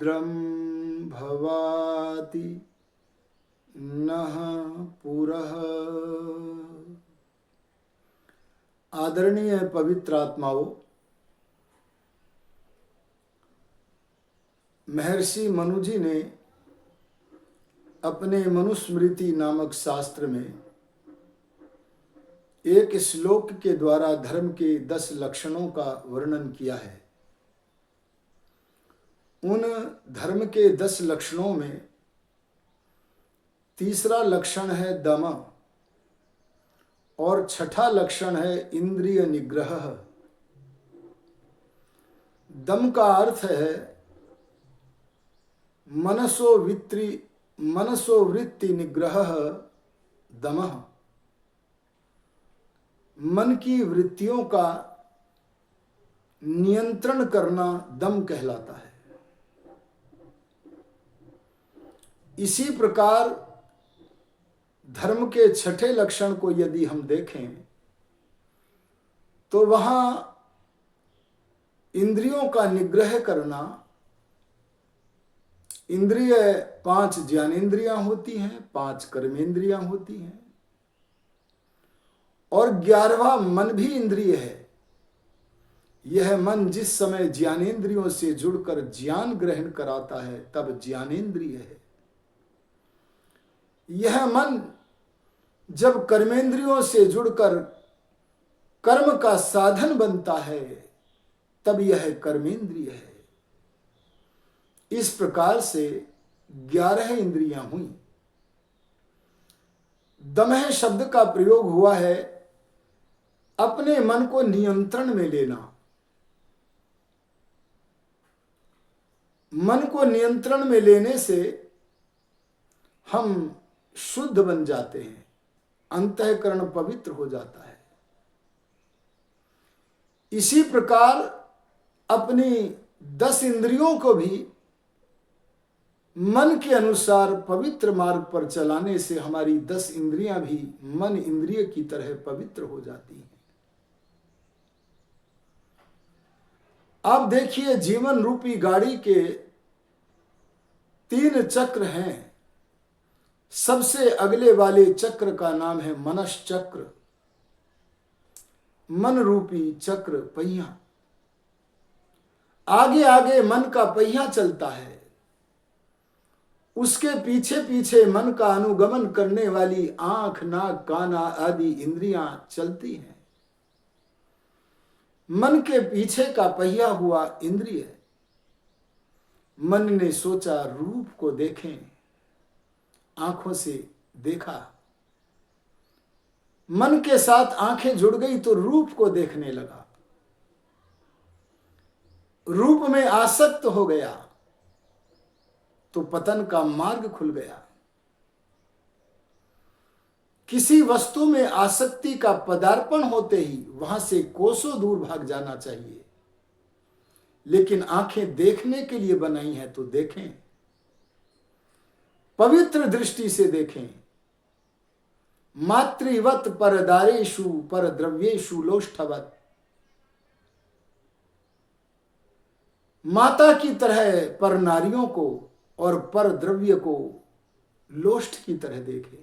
रुद्रं भवाति नः पुरः। आदरणीय पवित्र आत्माओं, महर्षि मनु जी ने अपने मनुस्मृति नामक शास्त्र में एक श्लोक के द्वारा धर्म के 10 लक्षणों का वर्णन किया है। उन धर्म के 10 लक्षणों में तीसरा लक्षण है दम और छठा लक्षण है इंद्रिय निग्रह। दम का अर्थ है मनसोवृत्ति निग्रह दमः। मन की वृत्तियों का नियंत्रण करना दम कहलाता है। इसी प्रकार धर्म के छठे लक्षण को यदि हम देखें तो वहां इंद्रियों का निग्रह करना। इंद्रिय 5 ज्ञानेंद्रियां होती हैं, 5 कर्मेंद्रियां होती हैं और 11वां मन भी इंद्रिय है। यह मन जिस समय ज्ञानेंद्रियों से जुड़कर ज्ञान ग्रहण कराता है तब ज्ञानेंद्रिय है। यह मन जब कर्मेंद्रियों से जुड़कर कर्म का साधन बनता है तब यह कर्मेंद्रिय है। इस प्रकार से 11 इंद्रियां हुई। दमह शब्द का प्रयोग हुआ है अपने मन को नियंत्रण में लेना। मन को नियंत्रण में लेने से हम शुद्ध बन जाते हैं, अंतःकरण पवित्र हो जाता है। इसी प्रकार अपनी 10 इंद्रियों को भी मन के अनुसार पवित्र मार्ग पर चलाने से हमारी 10 इंद्रियां भी मन इंद्रिय की तरह पवित्र हो जाती हैं। आप देखिए, जीवन रूपी गाड़ी के 3 चक्र हैं। सबसे अगले वाले चक्र का नाम है मनश्चक्र, मन रूपी चक्र पहिया। आगे आगे मन का पहिया चलता है, उसके पीछे पीछे मन का अनुगमन करने वाली आंख, नाक, कान आदि इंद्रियां चलती हैं। मन के पीछे का पहिया हुआ इंद्रिय। मन ने सोचा रूप को देखें, आंखों से देखा। मन के साथ आंखें जुड़ गई तो रूप को देखने लगा, रूप में आसक्त हो गया तो पतन का मार्ग खुल गया। किसी वस्तु में आसक्ति का पदार्पण होते ही वहां से कोसों दूर भाग जाना चाहिए, लेकिन आंखें देखने के लिए बनाई हैं तो देखें, पवित्र दृष्टि से देखें। मातृवत परदारेषु परद्रव्येषु लोष्ठवत। माता की तरह पर नारियों को और पर द्रव्य को लोष्ठ की तरह देखें।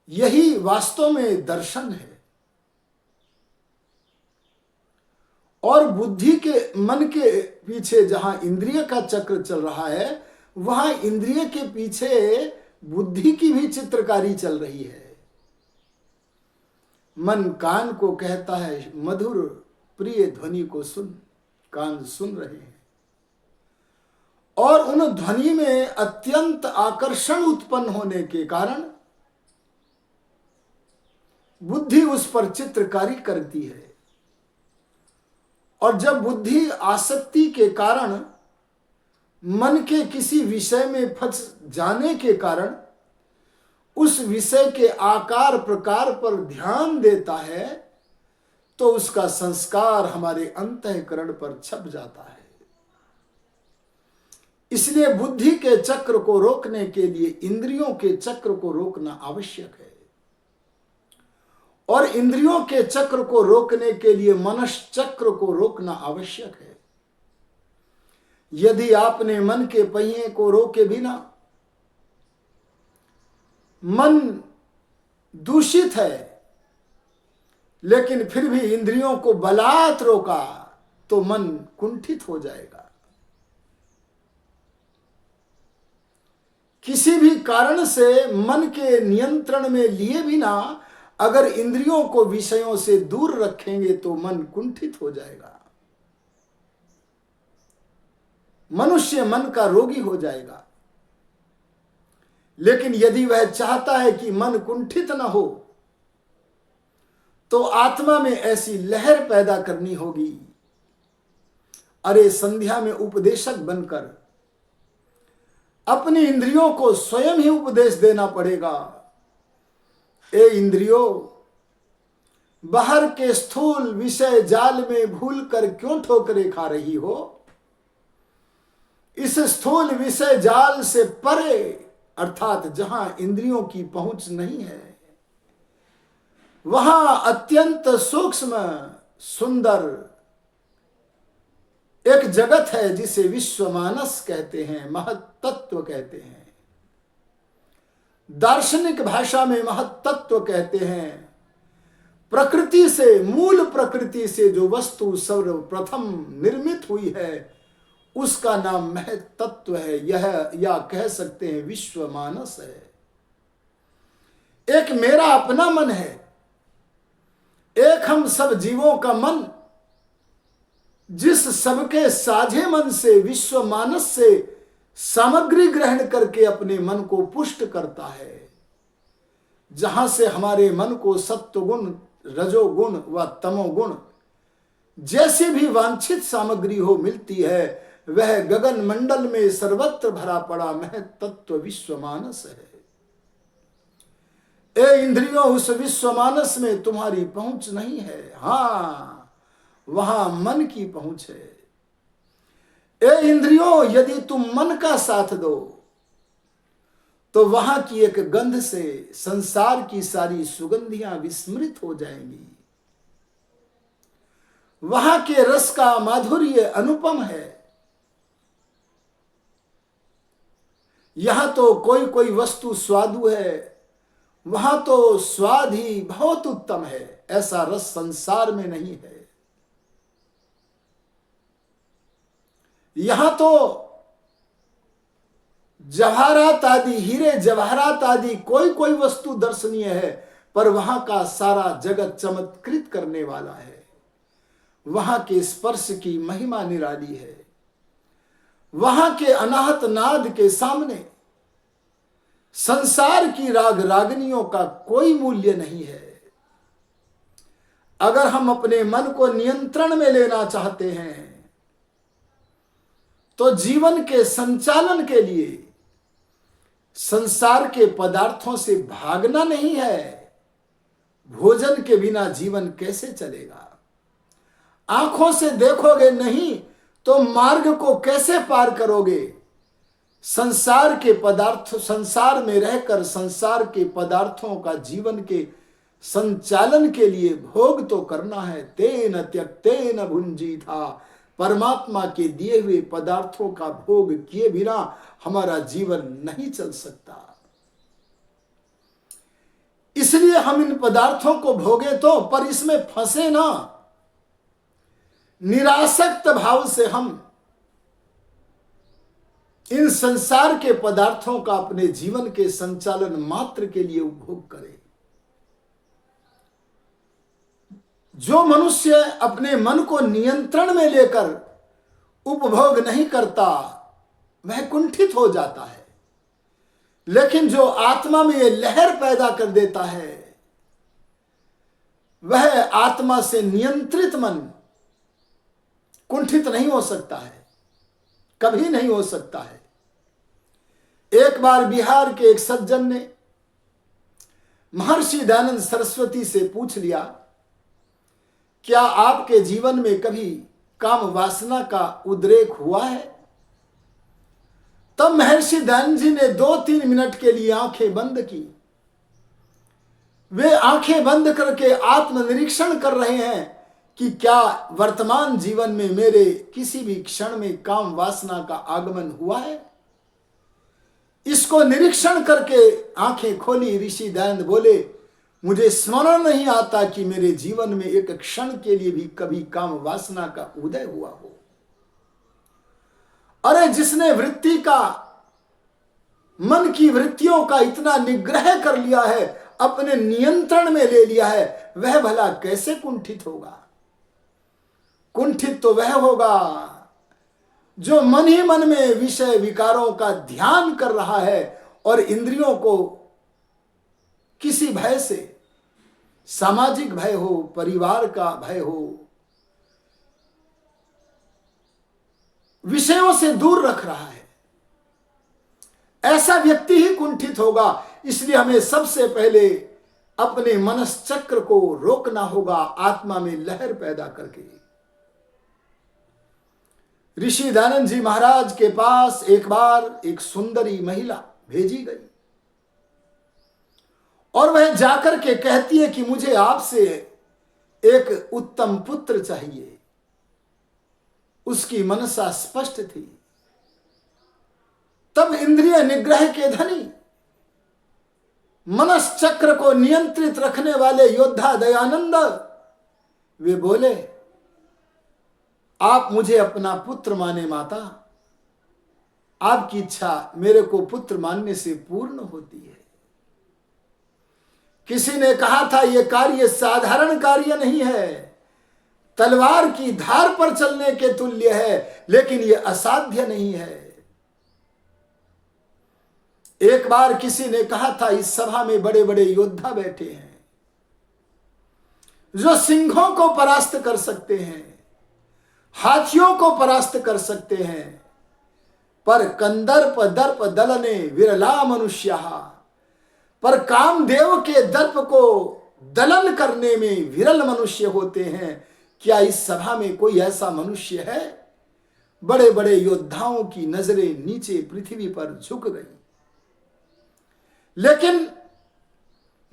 यही वास्तव में दर्शन है। और बुद्धि के मन के पीछे जहां इंद्रिय का चक्र चल रहा है वहां इंद्रिय के पीछे बुद्धि की भी चित्रकारी चल रही है। मन कान को कहता है मधुर प्रिय ध्वनि को सुन। कान सुन रहे हैं और उन ध्वनि में अत्यंत आकर्षण उत्पन्न होने के कारण बुद्धि उस पर चित्रकारी करती है। और जब बुद्धि आसक्ति के कारण मन के किसी विषय में फंस जाने के कारण उस विषय के आकार प्रकार पर ध्यान देता है तो उसका संस्कार हमारे अंतःकरण पर छप जाता है। इसलिए बुद्धि के चक्र को रोकने के लिए इंद्रियों के चक्र को रोकना आवश्यक है और इंद्रियों के चक्र को रोकने के लिए मनश्चक्र को रोकना आवश्यक है। यदि आपने मन के पहिए को रोके बिना, मन दूषित है लेकिन फिर भी इंद्रियों को बलात् रोका, तो मन कुंठित हो जाएगा। किसी भी कारण से मन के नियंत्रण में लिए बिना अगर इंद्रियों को विषयों से दूर रखेंगे तो मन कुंठित हो जाएगा। मनुष्य मन का रोगी हो जाएगा। लेकिन यदि वह चाहता है कि मन कुंठित न हो, तो आत्मा में ऐसी लहर पैदा करनी होगी। अरे संध्या में उपदेशक बनकर अपनी इंद्रियों को स्वयं ही उपदेश देना पड़ेगा। ए इंद्रियों, बाहर के स्थूल विषय जाल में भूल कर क्यों ठोकरें खा रही हो? इस स्थूल विषय जाल से परे, अर्थात जहां इंद्रियों की पहुंच नहीं है, वहां अत्यंत सूक्ष्म सुंदर एक जगत है जिसे विश्वमानस कहते हैं, महत्तत्व कहते हैं। दार्शनिक भाषा में महत्तत्व कहते हैं प्रकृति से, मूल प्रकृति से जो वस्तु सर्वप्रथम निर्मित हुई है उसका नाम महत्तत्व है। यह या कह सकते हैं विश्वमानस है। एक मेरा अपना मन है, एक हम सब जीवों का मन, जिस सबके साझे मन से, विश्वमानस से सामग्री ग्रहण करके अपने मन को पुष्ट करता है। जहां से हमारे मन को सत्वगुण, रजोगुण व तमोगुण जैसी भी वांछित सामग्री हो मिलती है, वह गगन मंडल में सर्वत्र भरा पड़ा महत्तत्व विश्वमानस है। ए इंद्रियों, उस विश्वमानस में तुम्हारी पहुंच नहीं है। हां, वहां मन की पहुंच है। ए इंद्रियों, यदि तुम मन का साथ दो तो वहां की एक गंध से संसार की सारी सुगंधियां विस्मृत हो जाएंगी। वहां के रस का माधुर्य अनुपम है। यहां तो कोई कोई वस्तु स्वादु है, वहां तो स्वाद ही बहुत उत्तम है। ऐसा रस संसार में नहीं है। यहां तो जवाहरात आदि, हीरे जवाहरात आदि कोई कोई वस्तु दर्शनीय है, पर वहां का सारा जगत चमत्कृत करने वाला है। वहां के स्पर्श की महिमा निराली है। वहां के अनाहत नाद के सामने संसार की राग रागनियों का कोई मूल्य नहीं है। अगर हम अपने मन को नियंत्रण में लेना चाहते हैं तो जीवन के संचालन के लिए संसार के पदार्थों से भागना नहीं है। भोजन के बिना जीवन कैसे चलेगा? आंखों से देखोगे नहीं तो मार्ग को कैसे पार करोगे? संसार के पदार्थ, संसार में रहकर संसार के पदार्थों का जीवन के संचालन के लिए भोग तो करना है। तेन त्यक्तेन भुंजीथा, परमात्मा के दिए हुए पदार्थों का भोग किए बिना हमारा जीवन नहीं चल सकता। इसलिए हम इन पदार्थों को भोगे तो, पर इसमें फंसे ना। निरासक्त भाव से हम इन संसार के पदार्थों का अपने जीवन के संचालन मात्र के लिए उपभोग करें। जो मनुष्य अपने मन को नियंत्रण में लेकर उपभोग नहीं करता वह कुंठित हो जाता है। लेकिन जो आत्मा में ये लहर पैदा कर देता है, वह आत्मा से नियंत्रित मन कुंठित नहीं हो सकता है, कभी नहीं हो सकता है। एक बार बिहार के एक सज्जन ने महर्षि दयानंद सरस्वती से पूछ लिया, क्या आपके जीवन में कभी काम वासना का उद्रेक हुआ है? तब महर्षि दयानंद जी ने 2-3 मिनट के लिए आंखें बंद की। वे आंखें बंद करके आत्मनिरीक्षण कर रहे हैं कि क्या वर्तमान जीवन में मेरे किसी भी क्षण में काम वासना का आगमन हुआ है। इसको निरीक्षण करके आंखें खोली ऋषि दयानंद बोले, मुझे स्मरण नहीं आता कि मेरे जीवन में एक क्षण के लिए भी कभी काम वासना का उदय हुआ हो। अरे जिसने वृत्ति का, मन की वृत्तियों का इतना निग्रह कर लिया है, अपने नियंत्रण में ले लिया है, वह भला कैसे कुंठित होगा। कुंठित तो वह होगा जो मन ही मन में विषय विकारों का ध्यान कर रहा है और इंद्रियों को किसी भय से, सामाजिक भय हो, परिवार का भय हो, विषयों से दूर रख रहा है। ऐसा व्यक्ति ही कुंठित होगा। इसलिए हमें सबसे पहले अपने मनस चक्र को रोकना होगा, आत्मा में लहर पैदा करके। ऋषि दयानंद जी महाराज के पास एक बार एक सुंदरी महिला भेजी गई और वह जाकर के कहती है कि मुझे आपसे एक उत्तम पुत्र चाहिए। उसकी मनसा स्पष्ट थी। तब इंद्रिय निग्रह के धनी, मनस चक्र को नियंत्रित रखने वाले योद्धा दयानंद वे बोले, आप मुझे अपना पुत्र माने माता, आपकी इच्छा मेरे को पुत्र मानने से पूर्ण होती है। किसी ने कहा था यह कार्य साधारण कार्य नहीं है, तलवार की धार पर चलने के तुल्य है, लेकिन यह असाध्य नहीं है। एक बार किसी ने कहा था, इस सभा में बड़े बड़े योद्धा बैठे हैं जो सिंहों को परास्त कर सकते हैं, हाथियों को परास्त कर सकते हैं, पर कंदर्प दर्प दलने विरला मनुष्य, पर कामदेव के दर्प को दलन करने में विरल मनुष्य होते हैं। क्या इस सभा में कोई ऐसा मनुष्य है? बड़े बड़े योद्धाओं की नजरें नीचे पृथ्वी पर झुक गई, लेकिन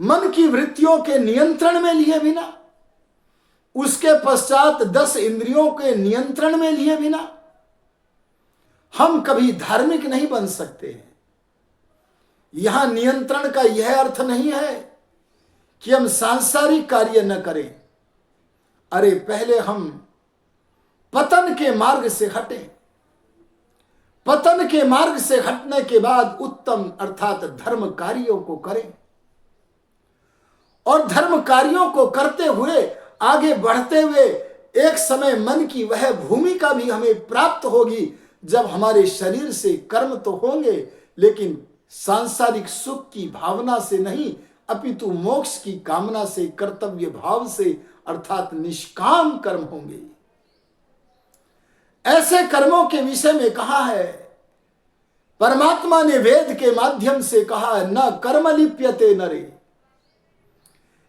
मन की वृत्तियों के नियंत्रण में लिए बिना, उसके पश्चात 10 इंद्रियों के नियंत्रण में लिए बिना हम कभी धार्मिक नहीं बन सकते हैं। यहां नियंत्रण का यह अर्थ नहीं है कि हम सांसारिक कार्य न करें। अरे पहले हम पतन के मार्ग से हटें। पतन के मार्ग से हटने के बाद उत्तम अर्थात धर्म कार्यों को करें, और धर्म कार्यों को करते हुए आगे बढ़ते हुए एक समय मन की वह भूमिका भी हमें प्राप्त होगी जब हमारे शरीर से कर्म तो होंगे, लेकिन सांसारिक सुख की भावना से नहीं, अपितु मोक्ष की कामना से, कर्तव्य भाव से, अर्थात निष्काम कर्म होंगे। ऐसे कर्मों के विषय में कहा है, परमात्मा ने वेद के माध्यम से कहा, न कर्म लिप्यते नरे।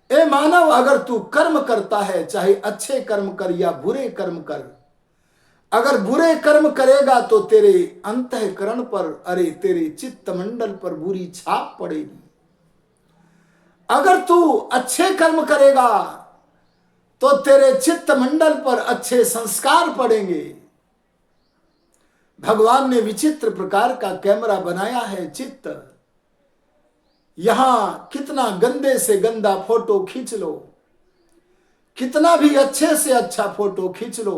ए मानव, अगर तू कर्म करता है, चाहे अच्छे कर्म कर या बुरे कर्म कर, अगर बुरे कर्म करेगा तो तेरे अंतःकरण पर, अरे तेरे चित्त मंडल पर बुरी छाप पड़ेगी। अगर तू अच्छे कर्म करेगा तो तेरे चित्त मंडल पर अच्छे संस्कार पड़ेंगे। भगवान ने विचित्र प्रकार का कैमरा बनाया है चित्त। यहां कितना गंदे से गंदा फोटो खींच लो, कितना भी अच्छे से अच्छा फोटो खींच लो,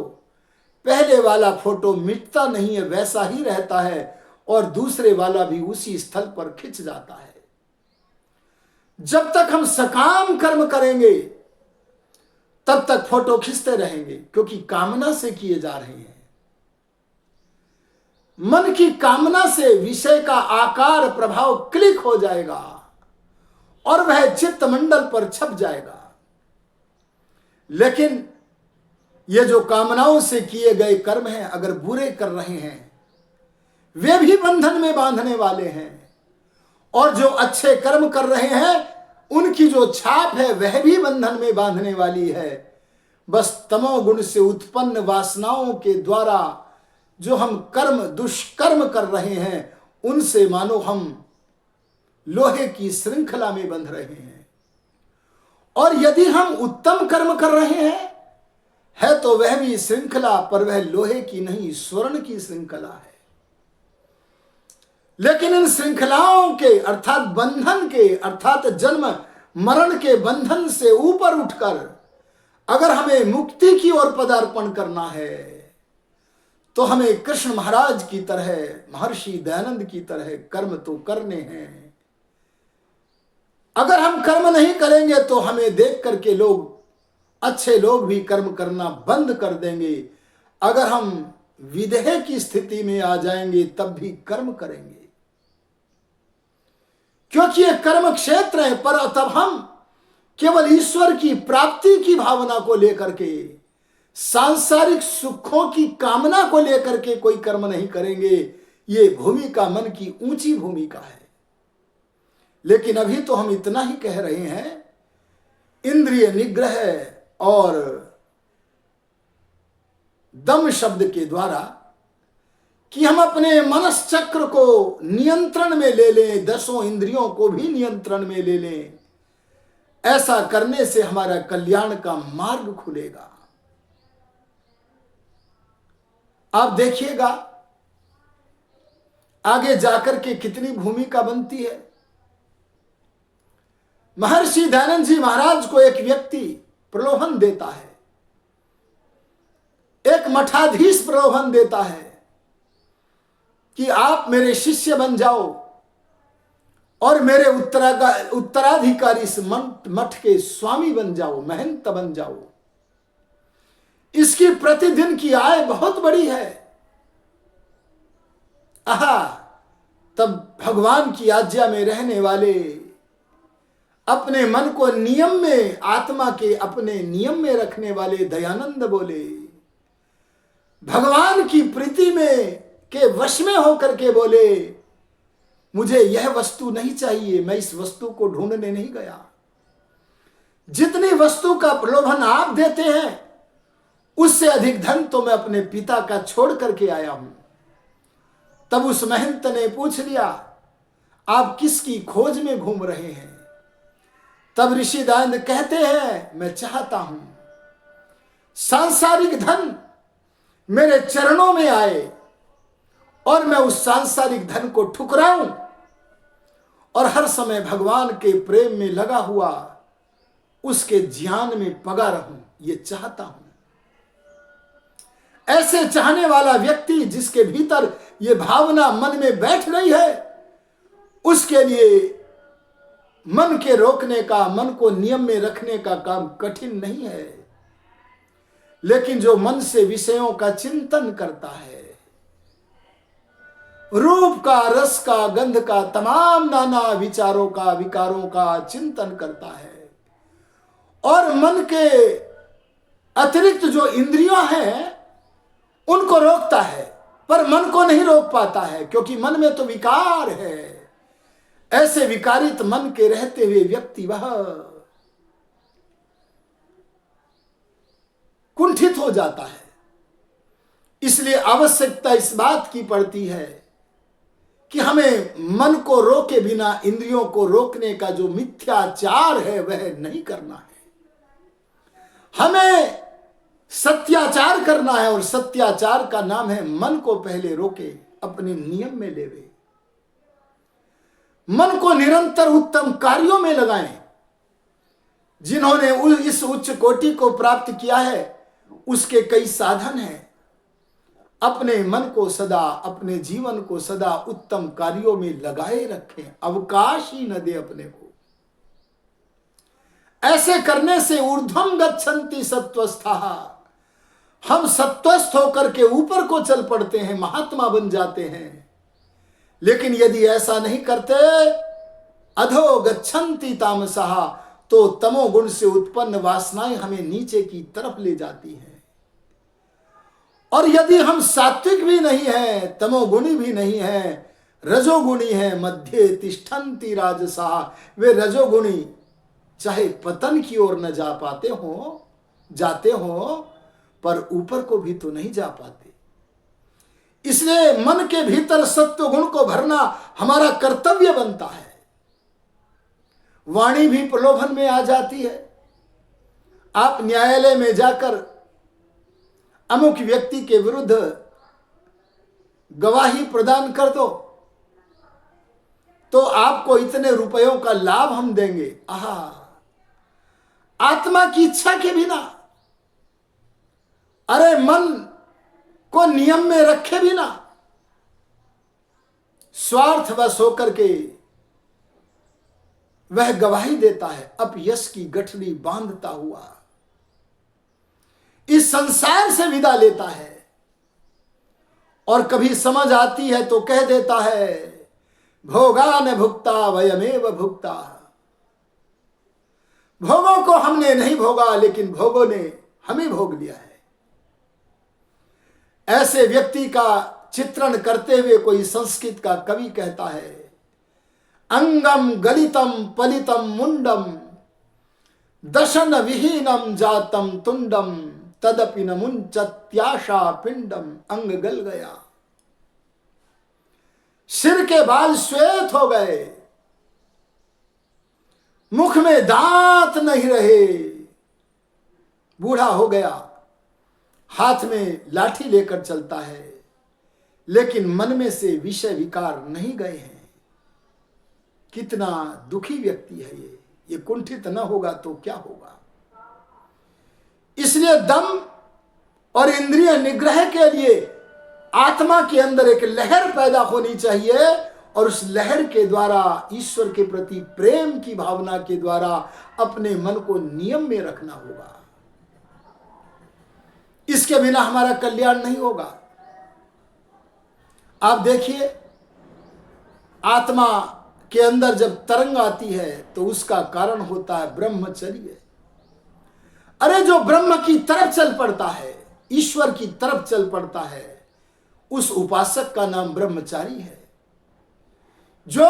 पहले वाला फोटो मिटता नहीं है, वैसा ही रहता है, और दूसरे वाला भी उसी स्थल पर खिंच जाता है। जब तक हम सकाम कर्म करेंगे तब तक फोटो खींचते रहेंगे, क्योंकि कामना से किए जा रहे हैं। मन की कामना से विषय का आकार प्रभाव क्लिक हो जाएगा और वह चित्त मंडल पर छप जाएगा। लेकिन ये जो कामनाओं से किए गए कर्म हैं, अगर बुरे कर रहे हैं, वे भी बंधन में बांधने वाले हैं, और जो अच्छे कर्म कर रहे हैं उनकी जो छाप है वह भी बंधन में बांधने वाली है। बस तमोगुण से उत्पन्न वासनाओं के द्वारा जो हम कर्म दुष्कर्म कर रहे हैं, उनसे मानो हम लोहे की श्रृंखला में बंध रहे हैं। और यदि हम उत्तम कर्म कर रहे हैं, है तो वह भी श्रृंखला, पर वह लोहे की नहीं स्वर्ण की श्रृंखला है। लेकिन इन श्रृंखलाओं के अर्थात बंधन के अर्थात जन्म मरण के बंधन से ऊपर उठकर अगर हमें मुक्ति की ओर पदार्पण करना है तो हमें कृष्ण महाराज की तरह, महर्षि दयानंद की तरह कर्म तो करने हैं। अगर हम कर्म नहीं करेंगे तो हमें देख करके लोग, अच्छे लोग भी कर्म करना बंद कर देंगे। अगर हम विदेह की स्थिति में आ जाएंगे तब भी कर्म करेंगे, क्योंकि यह कर्म क्षेत्र है। पर तब हम केवल ईश्वर की प्राप्ति की भावना को लेकर के, सांसारिक सुखों की कामना को लेकर के कोई कर्म नहीं करेंगे। ये भूमिका मन की ऊंची भूमिका है। लेकिन अभी तो हम इतना ही कह रहे हैं, इंद्रिय निग्रह और दम शब्द के द्वारा, कि हम अपने मनस चक्र को नियंत्रण में ले लें, 10 इंद्रियों को भी नियंत्रण में ले लें। ऐसा करने से हमारा कल्याण का मार्ग खुलेगा। आप देखिएगा आगे जाकर के कितनी भूमिका बनती है। महर्षि दयानंद जी महाराज को एक व्यक्ति प्रलोभन देता है, एक मठाधीश प्रलोभन देता है कि आप मेरे शिष्य बन जाओ और मेरे उत्तराधिकारी इस मठ के स्वामी बन जाओ, महंत बन जाओ। इसकी प्रतिदिन की आय बहुत बड़ी है। आहा, तब भगवान की आज्ञा में रहने वाले, अपने मन को नियम में, आत्मा के अपने नियम में रखने वाले दयानंद बोले, भगवान की प्रीति में के वश में होकर के बोले, मुझे यह वस्तु नहीं चाहिए, मैं इस वस्तु को ढूंढने नहीं गया। जितनी वस्तु का प्रलोभन आप देते हैं उससे अधिक धन तो मैं अपने पिता का छोड़ करके आया हूं। तब उस महंत ने पूछ लिया, आप किसकी खोज में घूम रहे हैं? तब ऋषि दयानंद कहते हैं, मैं चाहता हूं सांसारिक धन मेरे चरणों में आए और मैं उस सांसारिक धन को ठुकराऊं और हर समय भगवान के प्रेम में लगा हुआ उसके ध्यान में पगा रहूं, ये चाहता हूं। ऐसे चाहने वाला व्यक्ति जिसके भीतर ये भावना मन में बैठ गई है, उसके लिए मन के रोकने का, मन को नियम में रखने का काम कठिन नहीं है। लेकिन जो मन से विषयों का चिंतन करता है, रूप का, रस का, गंध का, तमाम नाना विचारों का, विकारों का चिंतन करता है और मन के अतिरिक्त जो इंद्रियां हैं उनको रोकता है, पर मन को नहीं रोक पाता है, क्योंकि मन में तो विकार है। ऐसे विकारित मन के रहते हुए व्यक्ति वह कुंठित हो जाता है। इसलिए आवश्यकता इस बात की पड़ती है कि हमें मन को रोके बिना इंद्रियों को रोकने का जो मिथ्याचार है वह नहीं करना है। हमें सत्याचार करना है और सत्याचार का नाम है मन को पहले रोके, अपने नियम में लेवे, मन को निरंतर उत्तम कार्यों में लगाएं। जिन्होंने इस उच्च कोटि को प्राप्त किया है उसके कई साधन हैं। अपने मन को सदा, अपने जीवन को सदा उत्तम कार्यों में लगाए रखें, अवकाश ही न दे अपने को। ऐसे करने से ऊर्ध्वम गच्छन्ति सत्वस्थाः, हम सत्वस्थ होकर के ऊपर को चल पड़ते हैं, महात्मा बन जाते हैं। लेकिन यदि ऐसा नहीं करते, अधो गच्छन्ति तामसः, तो तमोगुण से उत्पन्न वासनाएं हमें नीचे की तरफ ले जाती हैं। और यदि हम सात्विक भी नहीं है, तमोगुणी भी नहीं है, रजोगुणी है, मध्य तिष्ठन्ति राजसाः, वे रजोगुणी चाहे पतन की ओर न जा पाते हो, जाते हो, पर ऊपर को भी तो नहीं जा पाते। इसलिए मन के भीतर सत्व गुण को भरना हमारा कर्तव्य बनता है। वाणी भी प्रलोभन में आ जाती है। आप न्यायालय में जाकर अमुक व्यक्ति के विरुद्ध गवाही प्रदान कर दो तो आपको इतने रुपयों का लाभ हम देंगे। आहा, आत्मा की इच्छा के बिना, अरे मन को नियम में रखे बिना स्वार्थवश होकर के वह गवाही देता है, अपयश की गठरी बांधता हुआ इस संसार से विदा लेता है। और कभी समझ आती है तो कह देता है, भोगा न भुक्ता वयमेव भुक्ता। भोगों को हमने नहीं भोगा, लेकिन भोगों ने हमें भोग लिया है। ऐसे व्यक्ति का चित्रण करते हुए कोई संस्कृत का कवि कहता है, अंगम गलितम पलितम मुंडम दशन विहीनम जातम तुंडम तदपि न मुंचत्याशा पिंडम। अंग गल गया, सिर के बाल श्वेत हो गए, मुख में दांत नहीं रहे, बूढ़ा हो गया, हाथ में लाठी लेकर चलता है, लेकिन मन में से विषय विकार नहीं गए हैं। कितना दुखी व्यक्ति है ये कुंठित न होगा तो क्या होगा। इसलिए दम और इंद्रिय निग्रह के लिए आत्मा के अंदर एक लहर पैदा होनी चाहिए, और उस लहर के द्वारा ईश्वर के प्रति प्रेम की भावना के द्वारा अपने मन को नियम में रखना होगा। इसके बिना हमारा कल्याण नहीं होगा। आप देखिए, आत्मा के अंदर जब तरंग आती है तो उसका कारण होता है ब्रह्मचर्य। अरे जो ब्रह्म की तरफ चल पड़ता है, ईश्वर की तरफ चल पड़ता है, उस उपासक का नाम ब्रह्मचारी है। जो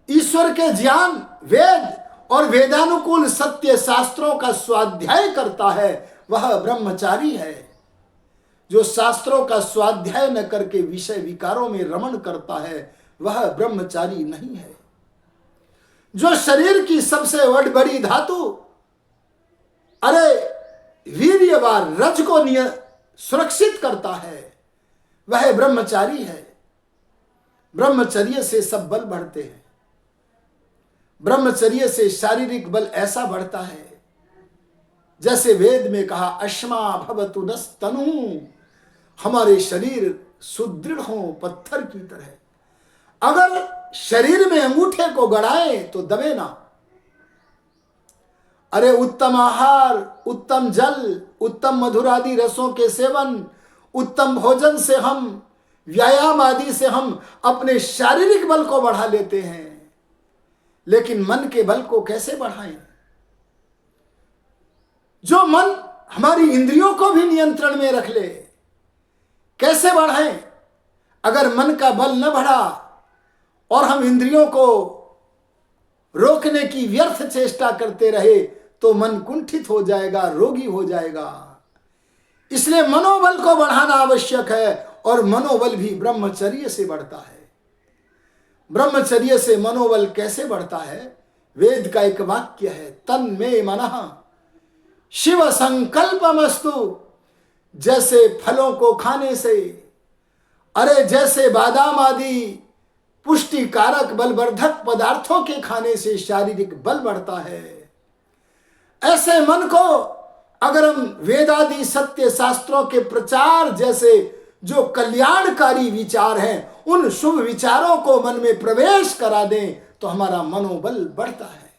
ईश्वर के ज्ञान, वेद और वेदानुकूल सत्य शास्त्रों का स्वाध्याय करता है, वह ब्रह्मचारी है। जो शास्त्रों का स्वाध्याय न करके विषय विकारों में रमण करता है, वह ब्रह्मचारी नहीं है। जो शरीर की सबसे बड़ी धातु, अरे वीर्यवार रज को सुरक्षित करता है, वह ब्रह्मचारी है। ब्रह्मचर्य से सब बल बढ़ते हैं। ब्रह्मचर्य से शारीरिक बल ऐसा बढ़ता है जैसे वेद में कहा, अश्मा भवतु नस्तनु, हमारे शरीर सुदृढ़ हो पत्थर की तरह। अगर शरीर में अंगूठे को गड़ाए तो दबे ना। अरे उत्तम आहार, उत्तम जल, उत्तम मधुरादि रसों के सेवन, उत्तम भोजन से हम, व्यायाम आदि से हम अपने शारीरिक बल को बढ़ा लेते हैं, लेकिन मन के बल को कैसे बढ़ाएं? जो मन हमारी इंद्रियों को भी नियंत्रण में रख ले, कैसे बढ़ाएं? अगर मन का बल न बढ़ा और हम इंद्रियों को रोकने की व्यर्थ चेष्टा करते रहे तो मन कुंठित हो जाएगा, रोगी हो जाएगा। इसलिए मनोबल को बढ़ाना आवश्यक है, और मनोबल भी ब्रह्मचर्य से बढ़ता है। ब्रह्मचर्य से मनोबल कैसे बढ़ता है? वेद का एक वाक्य है, तन में मनः शिव संकल्पमस्तु। जैसे फलों को खाने से, अरे जैसे बादाम आदि पुष्टि कारक बलवर्धक पदार्थों के खाने से शारीरिक बल बढ़ता है, ऐसे मन को अगर हम वेदादि सत्य शास्त्रों के प्रचार जैसे जो कल्याणकारी विचार हैं, उन शुभ विचारों को मन में प्रवेश करा दें तो हमारा मनोबल बढ़ता है।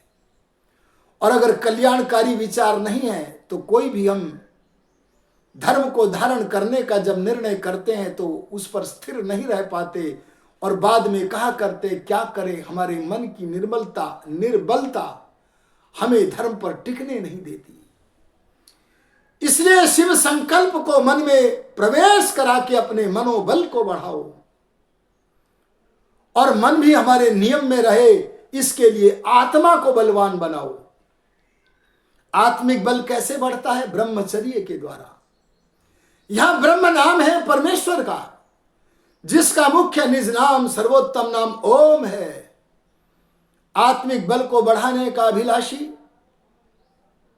और अगर कल्याणकारी विचार नहीं है तो कोई भी हम धर्म को धारण करने का जब निर्णय करते हैं तो उस पर स्थिर नहीं रह पाते, और बाद में कहा करते क्या करें, हमारे मन की निर्बलता हमें धर्म पर टिकने नहीं देती। इसलिए शिव संकल्प को मन में प्रवेश करा के अपने मनोबल को बढ़ाओ, और मन भी हमारे नियम में रहे, इसके लिए आत्मा को बलवान बनाओ। आत्मिक बल कैसे बढ़ता है? ब्रह्मचर्य के द्वारा। यहां ब्रह्म नाम है परमेश्वर का, जिसका मुख्य निज नाम सर्वोत्तम नाम ओम है। आत्मिक बल को बढ़ाने का अभिलाषी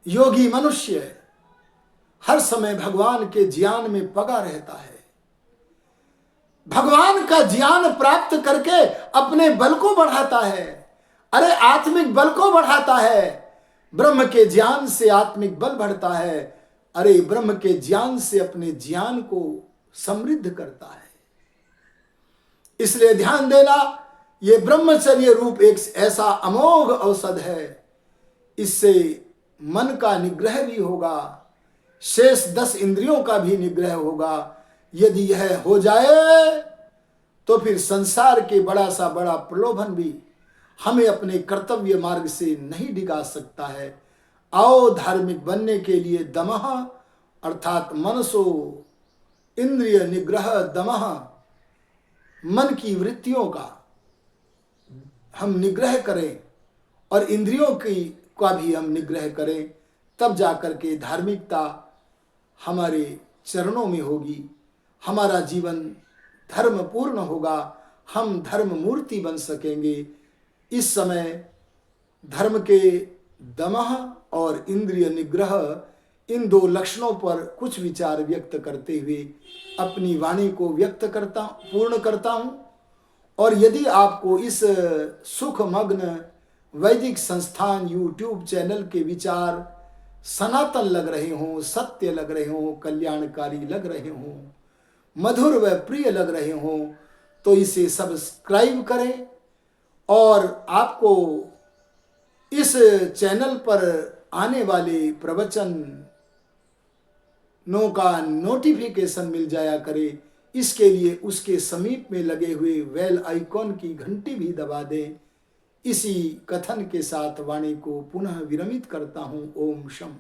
योगी मनुष्य हर समय भगवान के ज्ञान में पगा रहता है, भगवान का ज्ञान प्राप्त करके अपने बल को बढ़ाता है। अरे आत्मिक बल को बढ़ाता है। ब्रह्म के ज्ञान से आत्मिक बल बढ़ता है। अरे ब्रह्म के ज्ञान से अपने ज्ञान को समृद्ध करता है। इसलिए ध्यान देना, ये ब्रह्मचर्य रूप एक ऐसा अमोघ औषध है। इससे मन का निग्रह भी होगा, शेष 10 इंद्रियों का भी निग्रह होगा। यदि यह हो जाए तो फिर संसार के बड़ा सा बड़ा प्रलोभन भी हमें अपने कर्तव्य मार्ग से नहीं डिगा सकता है। आओ धार्मिक बनने के लिए दमः अर्थात मनसो इंद्रिय निग्रह दमः, मन की वृत्तियों का हम निग्रह करें और इंद्रियों की का भी हम निग्रह करें, तब जाकर के धार्मिकता हमारे चरणों में होगी, हमारा जीवन धर्मपूर्ण होगा, हम धर्म मूर्ति बन सकेंगे। इस समय धर्म के दमः और इंद्रिय निग्रह, इन 2 लक्षणों पर कुछ विचार व्यक्त करते हुए अपनी वाणी को पूर्ण करता हूं। और यदि आपको इस सुखमग्न वैदिक संस्थान यूट्यूब चैनल के विचार सनातन लग रहे हों, सत्य लग रहे हों, कल्याणकारी लग रहे हों, मधुर व प्रिय लग रहे हों, तो इसे सब्सक्राइब करें और आपको इस चैनल पर आने वाले प्रवचनों का नोटिफिकेशन मिल जाया करे। इसके लिए उसके समीप में लगे हुए बेल आइकॉन की घंटी भी दबा दें। इसी कथन के साथ वाणी को पुनः विरमित करता हूँ। ओम शम।